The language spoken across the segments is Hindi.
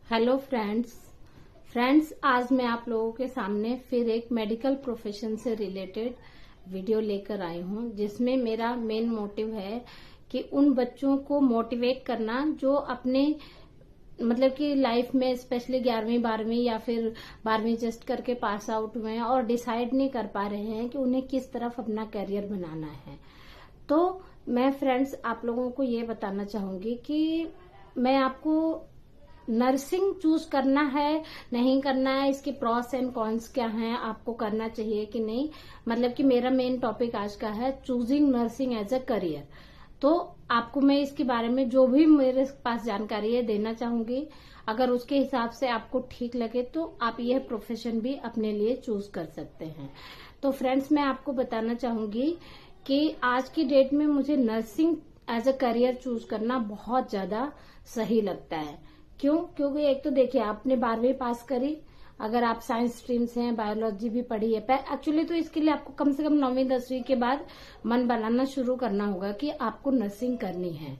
हेलो फ्रेंड्स आज मैं आप लोगों के सामने फिर एक मेडिकल प्रोफेशन से रिलेटेड वीडियो लेकर आई हूं, जिसमें मेरा मेन मोटिव है कि उन बच्चों को मोटिवेट करना जो अपने मतलब कि लाइफ में स्पेशली 11वीं 12वीं या फिर 12वीं जस्ट करके पास आउट हुए हैं और डिसाइड नहीं कर पा रहे हैं कि उन्हें किस तरफ अपना करियर बनाना है। तो मैं फ्रेंड्स आप लोगों को ये बताना चाहूंगी कि मैं आपको नर्सिंग चूज करना है नहीं करना है, इसके प्रॉस एंड कॉन्स क्या हैं, आपको करना चाहिए कि नहीं, मतलब कि मेरा मेन टॉपिक आज का है choosing nursing as a career. तो आपको मैं इसके बारे में जो भी मेरे पास जानकारी है देना चाहूंगी। अगर उसके हिसाब से आपको ठीक लगे तो आप यह प्रोफेशन भी अपने लिए चूज कर सकते हैं। तो फ्रेंड्स मैं आपको बताना चाहूंगी कि आज की डेट में मुझे nursing as a career choose करना बहुत ज्यादा सही लगता है। क्यों? क्योंकि एक तो देखिए आपने 12वीं पास करी, अगर आप साइंस स्ट्रीम से हैं, बायोलॉजी भी पढ़ी है, एक्चुअली तो इसके लिए आपको कम से कम 9वीं 10वीं के बाद मन बनाना शुरू करना होगा कि आपको नर्सिंग करनी है।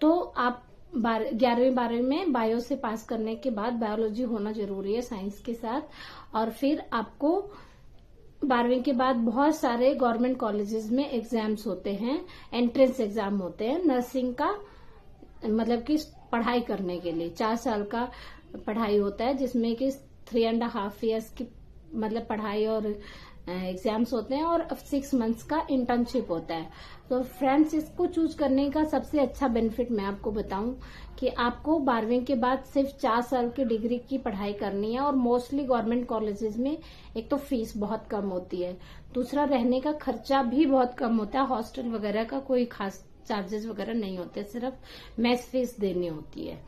तो आप 11वीं 12वीं में बायो से पास करने के बाद बायोलॉजी होना जरूरी है साइंस के साथ, और फिर आपको 12वीं के बाद बहुत सारे गवर्नमेंट कॉलेजेस में एग्जाम्स होते हैं, एंट्रेंस एग्जाम होते हैं नर्सिंग का, मतलब कि पढ़ाई करने के लिए 4 साल का पढ़ाई होता है, जिसमें कि 3.5 years की मतलब पढ़ाई और एग्जाम्स होते हैं और 6 months का इंटर्नशिप होता है। तो फ्रेंड्स इसको चूज करने का सबसे अच्छा बेनिफिट मैं आपको बताऊं कि आपको 12वीं के बाद सिर्फ 4 साल की डिग्री की पढ़ाई करनी है, और मोस्टली गवर्नमेंट कॉलेजेस में एक तो फीस बहुत कम होती है, दूसरा रहने का खर्चा भी बहुत कम होता है, हॉस्टल वगैरह का कोई खास चार्जेस वगैरह नहीं होते, सिर्फ मेस फीस देनी होती है।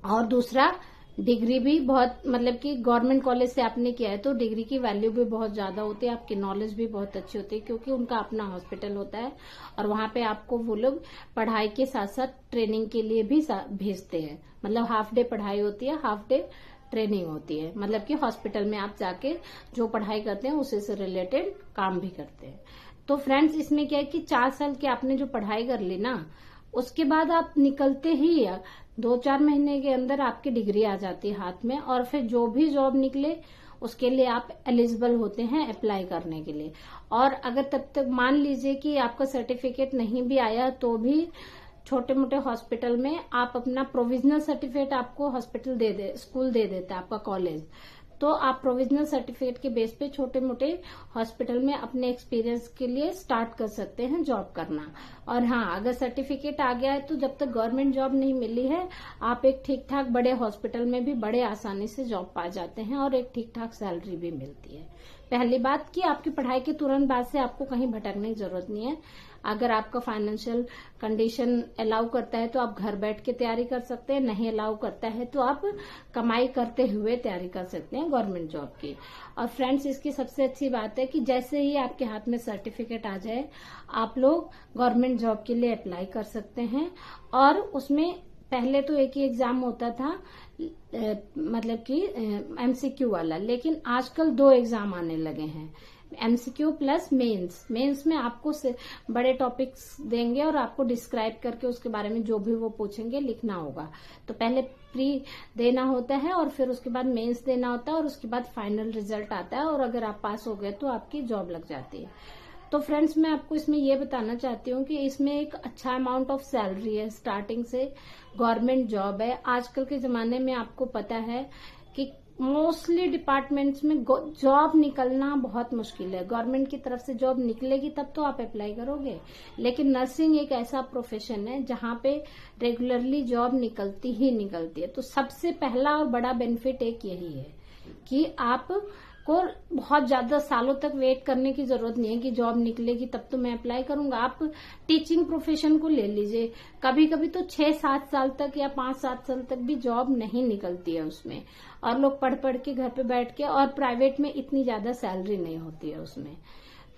और दूसरा डिग्री भी बहुत मतलब कि गवर्नमेंट कॉलेज से आपने किया है तो डिग्री की वैल्यू भी बहुत ज्यादा होती है, आपकी नॉलेज भी बहुत अच्छी होती है, क्योंकि उनका अपना हॉस्पिटल होता है और वहां पे आपको वो लोग पढ़ाई के साथ साथ ट्रेनिंग के लिए भी भेजते हैं। मतलब हाफ डे पढ़ाई होती है, हाफ डे ट्रेनिंग होती है, मतलब कि हॉस्पिटल में आप जाके जो पढ़ाई करते हैं उसी से रिलेटेड काम भी करते हैं। तो फ्रेंड्स इसमें क्या है कि 4 साल की आपने जो पढ़ाई कर ली ना, उसके बाद आप निकलते ही 2-4 महीने के अंदर आपकी डिग्री आ जाती है हाथ में, और फिर जो भी जॉब निकले उसके लिए आप एलिजिबल होते हैं अप्लाई करने के लिए। और अगर तब तक मान लीजिए कि आपका सर्टिफिकेट नहीं भी आया तो भी छोटे मोटे हॉस्पिटल में आप अपना प्रोविजनल सर्टिफिकेट आपको हॉस्पिटल स्कूल दे देता है, आपका कॉलेज, तो आप प्रोविजनल सर्टिफिकेट के बेस पे छोटे मोटे हॉस्पिटल में अपने एक्सपीरियंस के लिए स्टार्ट कर सकते हैं जॉब करना। और हाँ, अगर सर्टिफिकेट आ गया है तो जब तक गवर्नमेंट जॉब नहीं मिली है आप एक ठीक ठाक बड़े हॉस्पिटल में भी बड़े आसानी से जॉब पा जाते हैं और एक ठीक ठाक सैलरी भी मिलती है। पहली बात कि आपकी पढ़ाई के तुरंत बाद से आपको कहीं भटकने की जरूरत नहीं है। अगर आपका फाइनेंशियल कंडीशन अलाउ करता है तो आप घर बैठ के तैयारी कर सकते हैं, नहीं अलाउ करता है तो आप कमाई करते हुए तैयारी कर सकते हैं गवर्नमेंट जॉब की। और फ्रेंड्स इसकी सबसे अच्छी बात है कि जैसे ही आपके हाथ में सर्टिफिकेट आ जाए आप लोग गवर्नमेंट जॉब के लिए अप्लाई कर सकते हैं। और उसमें पहले तो एक ही एग्जाम होता था, मतलब कि एमसीक्यू वाला, लेकिन आजकल 2 एग्जाम आने लगे हैं, एमसीक्यू प्लस मेंस। मेंस में आपको बड़े टॉपिक्स देंगे और आपको डिस्क्राइब करके उसके बारे में जो भी वो पूछेंगे लिखना होगा। तो पहले प्री देना होता है और फिर उसके बाद मेंस देना होता है और उसके बाद फाइनल रिजल्ट आता है, और अगर आप पास हो गए तो आपकी जॉब लग जाती है। तो फ्रेंड्स मैं आपको इसमें ये बताना चाहती हूँ कि इसमें एक अच्छा अमाउंट ऑफ सैलरी है, स्टार्टिंग से गवर्नमेंट जॉब है। आजकल के जमाने में आपको पता है कि मोस्टली डिपार्टमेंट्स में जॉब निकलना बहुत मुश्किल है। गवर्नमेंट की तरफ से जॉब निकलेगी तब तो आप अप्लाई करोगे, लेकिन नर्सिंग एक ऐसा प्रोफेशन है जहां पे रेगुलरली जॉब निकलती ही निकलती है। तो सबसे पहला और बड़ा बेनिफिट एक यही है कि आप को बहुत ज्यादा सालों तक वेट करने की जरूरत नहीं है कि जॉब निकलेगी तब तो मैं अप्लाई करूंगा। आप टीचिंग प्रोफेशन को ले लीजिए, कभी कभी तो 6-7 साल तक या 5-7 साल तक भी जॉब नहीं निकलती है उसमें, और लोग पढ़ पढ़ के घर पे बैठ के, और प्राइवेट में इतनी ज्यादा सैलरी नहीं होती है उसमें,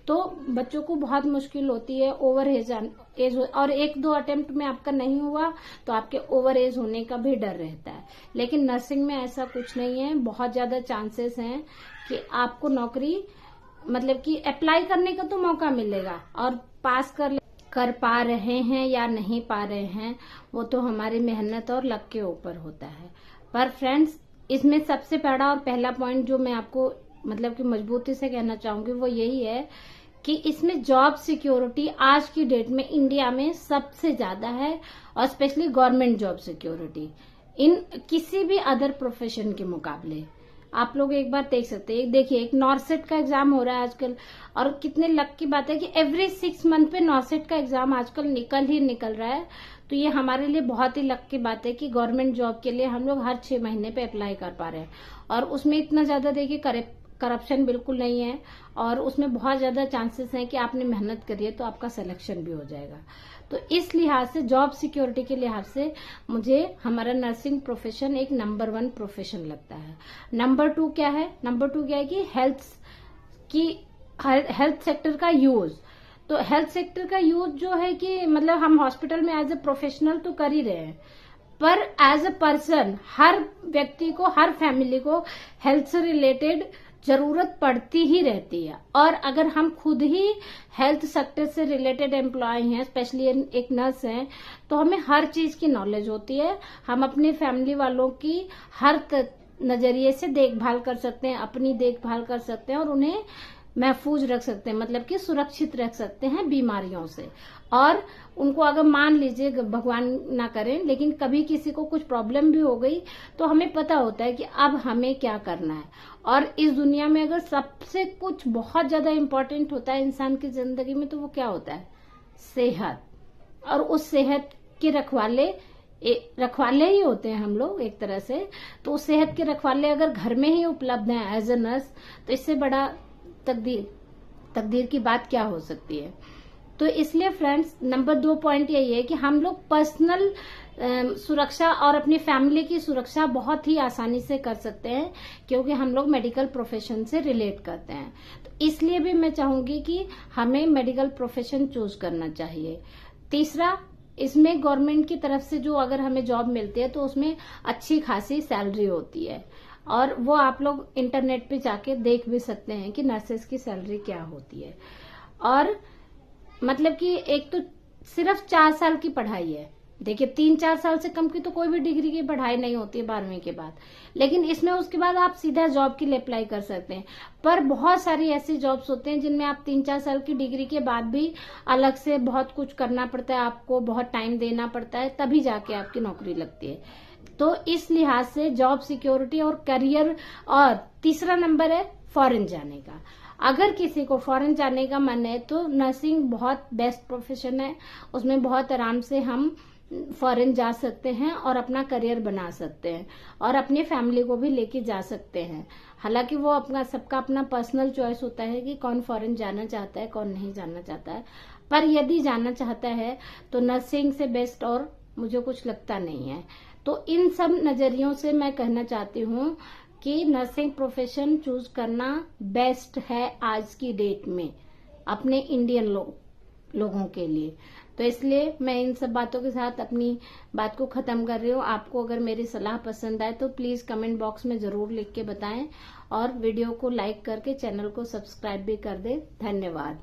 तो बच्चों को बहुत मुश्किल होती है। ओवर एज और 1-2 अटेम्प्ट में आपका नहीं हुआ तो आपके ओवर एज होने का भी डर रहता है। लेकिन नर्सिंग में ऐसा कुछ नहीं है, बहुत ज्यादा चांसेस हैं कि आपको नौकरी मतलब कि अप्लाई करने का तो मौका मिलेगा और पास कर कर पा रहे हैं या नहीं पा रहे हैं, वो तो हमारी मेहनत और लक के ऊपर होता है। पर फ्रेंड्स, इसमें सबसे बड़ा और पहला पॉइंट जो मैं आपको मतलब कि मजबूती से कहना चाहूंगी वो यही है कि इसमें जॉब सिक्योरिटी आज की डेट में इंडिया में सबसे ज्यादा है, और specially government job security in किसी भी अदर प्रोफेशन के मुकाबले। आप लोग एक बार देख सकते हैं, देखिए एक नॉर्सेट का एग्जाम हो रहा है आजकल, और कितने लक की बात है कि एवरी 6 मंथ पे नॉर्सेट का एग्जाम आजकल निकल रहा है। तो ये हमारे लिए बहुत ही लक की बात है कि गवर्नमेंट जॉब के लिए हम लोग हर 6 महीने पे अप्लाई कर पा रहे हैं, और उसमें इतना ज्यादा देखिए करप्शन बिल्कुल नहीं है, और उसमें बहुत ज्यादा चांसेस हैं कि आपने मेहनत करी है तो आपका सिलेक्शन भी हो जाएगा। तो इस लिहाज से, जॉब सिक्योरिटी के लिहाज से मुझे हमारा नर्सिंग प्रोफेशन एक नंबर 1 प्रोफेशन लगता है। नंबर 2 क्या है? नंबर 2 क्या है कि हेल्थ सेक्टर का यूज। तो हेल्थ सेक्टर का यूज जो है कि मतलब हम हॉस्पिटल में एज ए प्रोफेशनल तो कर ही रहे हैं, पर एज ए पर्सन हर व्यक्ति को, हर फैमिली को हेल्थ से रिलेटेड जरूरत पड़ती ही रहती है। और अगर हम खुद ही हेल्थ सेक्टर से रिलेटेड एम्प्लॉय हैं, स्पेशली एक नर्स हैं, तो हमें हर चीज की नॉलेज होती है। हम अपनी फैमिली वालों की हर नजरिए से देखभाल कर सकते हैं, अपनी देखभाल कर सकते हैं, और उन्हें महफूज रख सकते हैं, मतलब कि सुरक्षित रख सकते हैं बीमारियों से। और उनको अगर मान लीजिए भगवान ना करें, लेकिन कभी किसी को कुछ प्रॉब्लम भी हो गई तो हमें पता होता है कि अब हमें क्या करना है। और इस दुनिया में अगर सबसे कुछ बहुत ज्यादा इम्पोर्टेंट होता है इंसान की जिंदगी में, तो वो क्या होता है? सेहत। और उस सेहत के रखवाले ही होते हैं हम लोग एक तरह से। तो उस सेहत के रखवाले अगर घर में ही उपलब्ध हैं एज ए नर्स, तो इससे बड़ा तकदीर की बात क्या हो सकती है। तो इसलिए फ्रेंड्स, नंबर 2 पॉइंट यही है कि हम लोग पर्सनल सुरक्षा और अपनी फैमिली की सुरक्षा बहुत ही आसानी से कर सकते हैं, क्योंकि हम लोग मेडिकल प्रोफेशन से रिलेट करते हैं। तो इसलिए भी मैं चाहूंगी कि हमें मेडिकल प्रोफेशन चूज करना चाहिए। तीसरा, इसमें गवर्नमेंट की तरफ से जो अगर हमें जॉब मिलती है तो उसमें अच्छी खासी सैलरी होती है, और वो आप लोग इंटरनेट पे जाके देख भी सकते हैं कि नर्सेस की सैलरी क्या होती है। और मतलब कि एक तो सिर्फ 4 साल की पढ़ाई है। देखिए 3-4 साल से कम की तो कोई भी डिग्री की पढ़ाई नहीं होती है 12वीं के बाद, लेकिन इसमें उसके बाद आप सीधा जॉब के लिए अप्लाई कर सकते हैं। पर बहुत सारी ऐसी जॉब्स होते हैं जिनमें आप 3-4 साल की डिग्री के बाद भी अलग से बहुत कुछ करना पड़ता है, आपको बहुत टाइम देना पड़ता है, तभी जाके आपकी नौकरी लगती है। तो इस लिहाज से जॉब सिक्योरिटी और करियर। और तीसरा नंबर है फॉरेन जाने का। अगर किसी को फॉरेन जाने का मन है तो नर्सिंग बहुत बेस्ट प्रोफेशन है, उसमें बहुत आराम से हम फॉरेन जा सकते हैं और अपना करियर बना सकते हैं, और अपनी फैमिली को भी लेके जा सकते हैं। हालांकि वो अपना सबका अपना पर्सनल चॉइस होता है कि कौन फॉरेन जाना चाहता है, कौन नहीं जाना चाहता है। पर यदि जाना चाहता है तो नर्सिंग से बेस्ट और मुझे कुछ लगता नहीं है। तो इन सब नजरियों से मैं कहना चाहती हूँ कि नर्सिंग प्रोफेशन चूज करना बेस्ट है आज की डेट में अपने इंडियन लोगों के लिए। तो इसलिए मैं इन सब बातों के साथ अपनी बात को खत्म कर रही हूँ। आपको अगर मेरी सलाह पसंद आए तो प्लीज कमेंट बॉक्स में जरूर लिख के बताएं, और वीडियो को लाइक करके चैनल को सब्सक्राइब भी कर दें। धन्यवाद।